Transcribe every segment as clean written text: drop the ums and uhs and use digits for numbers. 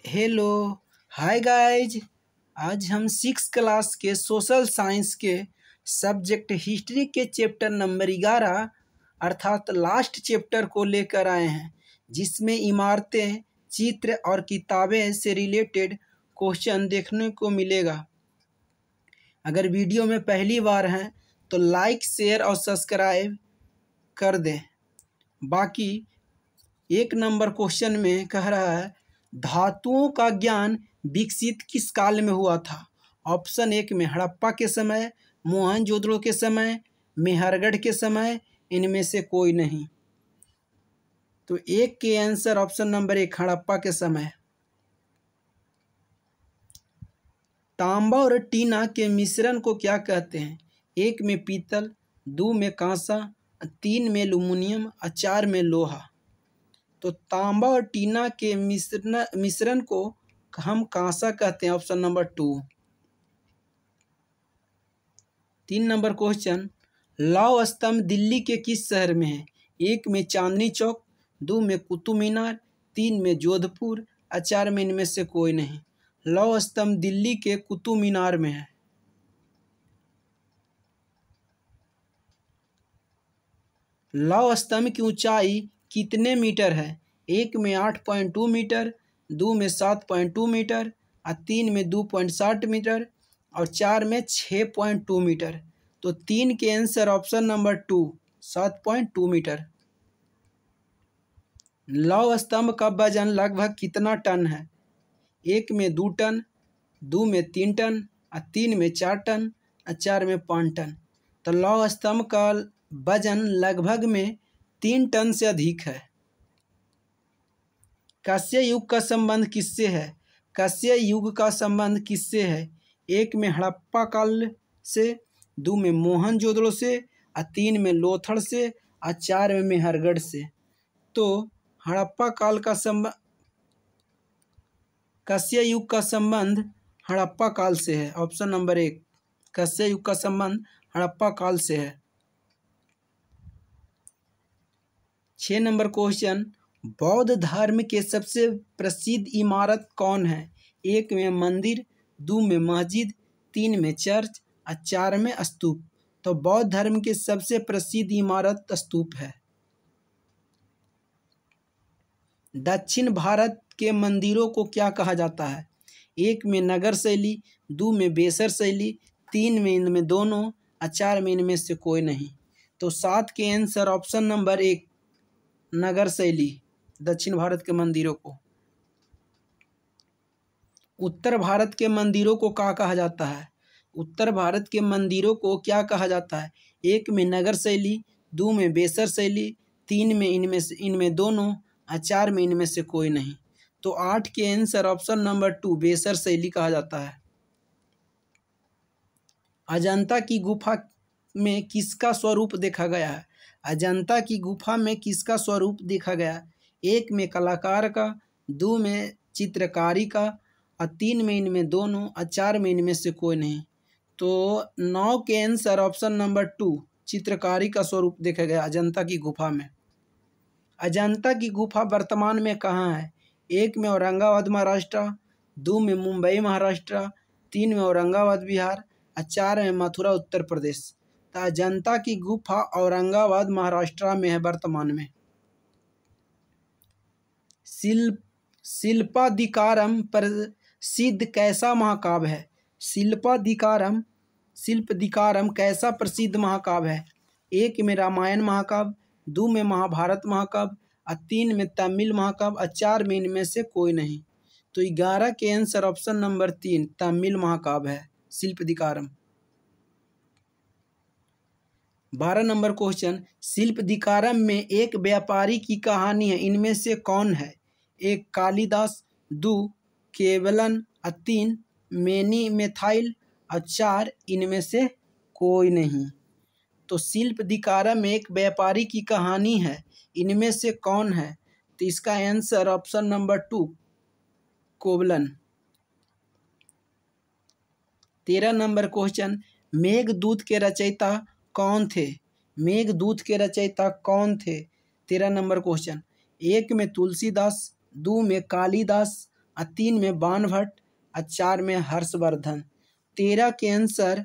Hello hi guys. आज हम 6 class के सोशल साइंस के सब्जेक्ट हिस्ट्री के चैप्टर नंबर 11 अर्थात लास्ट चैप्टर को लेकर आए हैं, जिसमें इमारतें, चित्र और किताबें से रिलेटेड क्वेश्चन देखने को मिलेगा। अगर वीडियो में पहली बार हैं तो लाइक, शेयर और सब्सक्राइब कर दें। बाकी 1 नंबर क्वेश्चन में कह रहा है, धातुओं का ज्ञान विकसित किस काल में हुआ था? ऑप्शन 1 में हड़प्पा के समय, मोहनजोदड़ो के समय, मेहरगढ़ के समय, इनमें से कोई नहीं। तो 1 के आंसर ऑप्शन नंबर 1 हड़प्पा के समय। तांबा और टीना के मिश्रण को क्या कहते हैं? 1 में पीतल, 2 में कांसा, 3 में एल्युमिनियम और 4 में लोहा। तो तांबा और टीना के मिश्रण को हम कांसा कहते हैं, ऑप्शन नंबर 2। 3 नंबर क्वेश्चन, लौह स्तंभ दिल्ली के किस शहर में है? 1 में चांदनी चौक, 2 में कुतुब मीनार, 3 में जोधपुर और 4 में इनमें से कोई नहीं। लौह स्तंभ दिल्ली के कुतुब मीनार में है। लौह स्तंभ की ऊंचाई कितने मीटर है? 1 में 8.2 मीटर, 2 में 7.2 मीटर और 3 में 2.60 मीटर और 4 में 6.2 मीटर। तो 3 के आंसर ऑप्शन नंबर 2 7.2 मीटर। लौह स्तंभ का वजन लगभग कितना टन है? 1 में 2 टन, 2 में 3 टन और 3 में 4 टन और 4 में 5 टन। तो लौह स्तंभ का वजन लगभग में 3 टन से अधिक है। कांस्य युग का संबंध किससे है? कांस्य युग का संबंध किससे है? 1 में हड़प्पा काल से, 2 में मोहनजोदड़ो से और 3 में लोथड़ से और 4 में मेहरगढ़ से। तो हड़प्पा काल का संबंध, कांस्य युग का संबंध हड़प्पा काल से है, ऑप्शन नंबर 1। कांस्य युग का संबंध हड़प्पा काल से है। 6 नंबर क्वेश्चन, बौद्ध धर्म के सबसे प्रसिद्ध इमारत कौन है? 1 में मंदिर, 2 में मस्जिद, 3 में चर्च और 4 में स्तूप। तो बौद्ध धर्म के सबसे प्रसिद्ध इमारत स्तूप है। दक्षिण भारत के मंदिरों को क्या कहा जाता है? 1 में नगर शैली, 2 में बेसर शैली, 3 में इनमें दोनों और 4 में इनमें से कोई नहीं। तो 7 के आंसर ऑप्शन नंबर 1 नगर शैली, दक्षिण भारत के मंदिरों को। उत्तर भारत के मंदिरों को क्या कहा जाता है? उत्तर भारत के मंदिरों को क्या कहा जाता है? 1 में नगर शैली, 2 में बेसर शैली, 3 में इनमें दोनों और 4 में इनमें से कोई नहीं। तो 8 के आंसर ऑप्शन नंबर 2 बेसर शैली कहा जाता है। अजंता की गुफा में किसका स्वरूप देखा गया है? अजंता की गुफा में किसका स्वरूप देखा गया? 1 में कलाकार का, 2 में चित्रकारी का और 3 में इनमें दोनों और 4 में इनमें से कोई नहीं। तो 9 के आंसर ऑप्शन नंबर 2 चित्रकारी का स्वरूप देखा गया अजंता की गुफा में। अजंता की गुफा वर्तमान में कहाँ है? 1 में औरंगाबाद महाराष्ट्र, 2 में मुंबई महाराष्ट्र, 3 में औरंगाबाद बिहार और 4 में मथुरा उत्तर प्रदेश। तो अजंता की गुफा औरंगाबाद महाराष्ट्र में है वर्तमान में। शिल्पाधिकारम प्रसिद्ध कैसा महाकाव्य है? शिल्पाधिकारम कैसा प्रसिद्ध महाकाव्य है? 1 में रामायण महाकाव्य, 2 में महाभारत महाकाव्य और 3 में तमिल महाकाव्य और 4 में इनमें से कोई नहीं। तो 11 के आंसर ऑप्शन नंबर 3 तमिल महाकाव्य है शिल्पाधिकारम। 12 नंबर क्वेश्चन, शिल्पाधिकारम में एक व्यापारी की कहानी है, इनमें से कौन है? 1 कालिदास, 2 केवलन और 3 मैनी मिथाइल और 4 इनमें से कोई नहीं। तो शिल्पाधिकारम में एक व्यापारी की कहानी है, इनमें से कौन है? तो इसका answer option number 2 कोवलन। 13 number question, Meghdoot के रचयिता कौन थे? मेघदूत के रचयिता कौन थे? 13 नंबर क्वेश्चन। 1 में तुलसीदास, 2 में कालिदास और 3 में बाणभट्ट और 4 में हर्षवर्धन। 13 के आंसर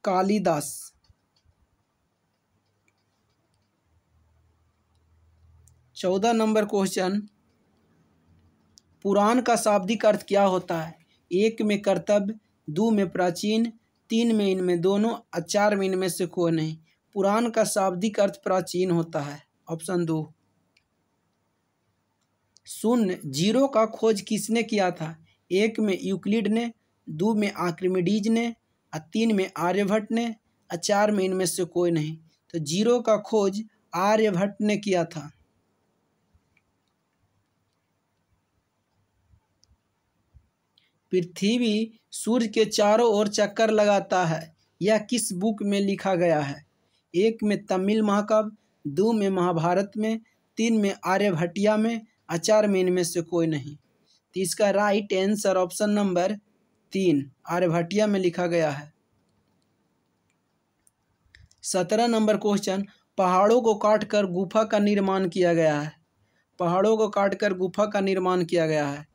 कालिदास। 14 नंबर क्वेश्चन, पुराण का शाब्दिक अर्थ क्या होता है? 1 में कर्तव्य, 2 में प्राचीन, 3 में इनमें दोनों और 4 में इनमें से कोई नहीं। पुराण का शाब्दिक अर्थ प्राचीन होता है, ऑप्शन 2। शून्य जीरो का खोज किसने किया था? 1 में यूक्लिड ने, 2 में आर्किमिडीज ने और 3 में आर्यभट्ट ने और 4 में इनमें से कोई नहीं। तो जीरो का खोज आर्यभट्ट ने किया था। पृथ्वी सूर्य के चारों ओर चक्कर लगाता है, यह किस बुक में लिखा गया है? 1 में तमिल महाकाव्य, 2 में महाभारत में, 3 में आर्यभट्टिया में और 4 में इनमें से कोई नहीं। तो इसका right answer option number 3 Aryabhatiya में लिखा गया है। 17 नंबर क्वेश्चन, पहाड़ों को काटकर गुफा का निर्माण किया गया है। पहाड़ों को काटकर गुफा का निर्माण किया गया है।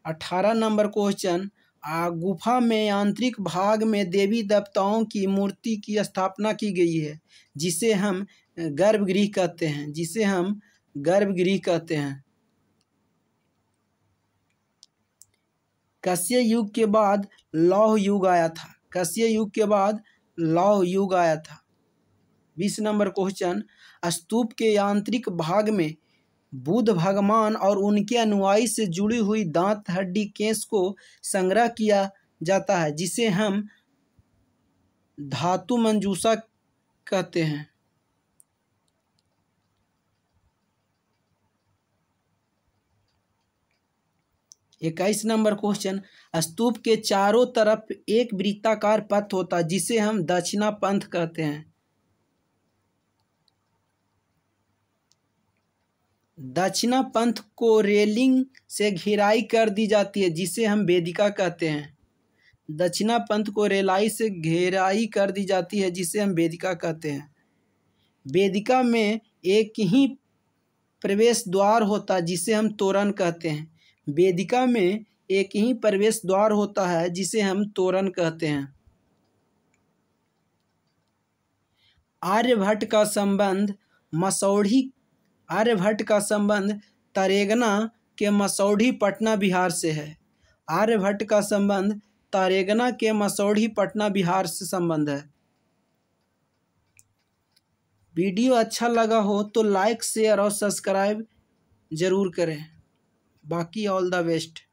18 नंबर क्वेश्चन, गुफा में आंतरिक भाग में देवी देवताओं की मूर्ति की स्थापना की गई है, जिसे हम गर्भगृह कहते हैं, जिसे हम गर्भगृह कहते हैं। कस्य युग के बाद लौह युग आया था। कस्य युग के बाद लौह युग आया था। 20 नंबर क्वेश्चन, स्तूप के आंतरिक भाग में बुद्ध भगवान और उनके अनुयायी से जुड़ी हुई दांत हड्डी केश को संग्रह किया जाता है, जिसे हम धातु मंजूषा कहते हैं। 21 नंबर क्वेश्चन, स्तूप के चारों तरफ एक वृत्ताकार पथ होता है, जिसे हम दक्षिणा पंथ कहते हैं। दक्षिणा पंथ को रेलिंग से घेराई कर दी जाती है, जिसे हम वेदिका कहते हैं। दक्षिणा पंथ को रेलाई से घेराई कर दी जाती है, जिसे हम वेदिका कहते हैं। वेदिका में एक ही प्रवेश द्वार होता है, जिसे हम तोरण कहते हैं। वेदिका में एक ही प्रवेश द्वार होता है, जिसे हम तोरण कहते हैं। आर्यभट्ट का संबंध तरेगना के मसौढ़ी पटना बिहार से है। आर्यभट्ट का संबंध तरेगना के मसौढ़ी पटना बिहार से संबंध है। वीडियो अच्छा लगा हो तो लाइक शेयर और सब्सक्राइब जरूर करें। बाकी ऑल द बेस्ट।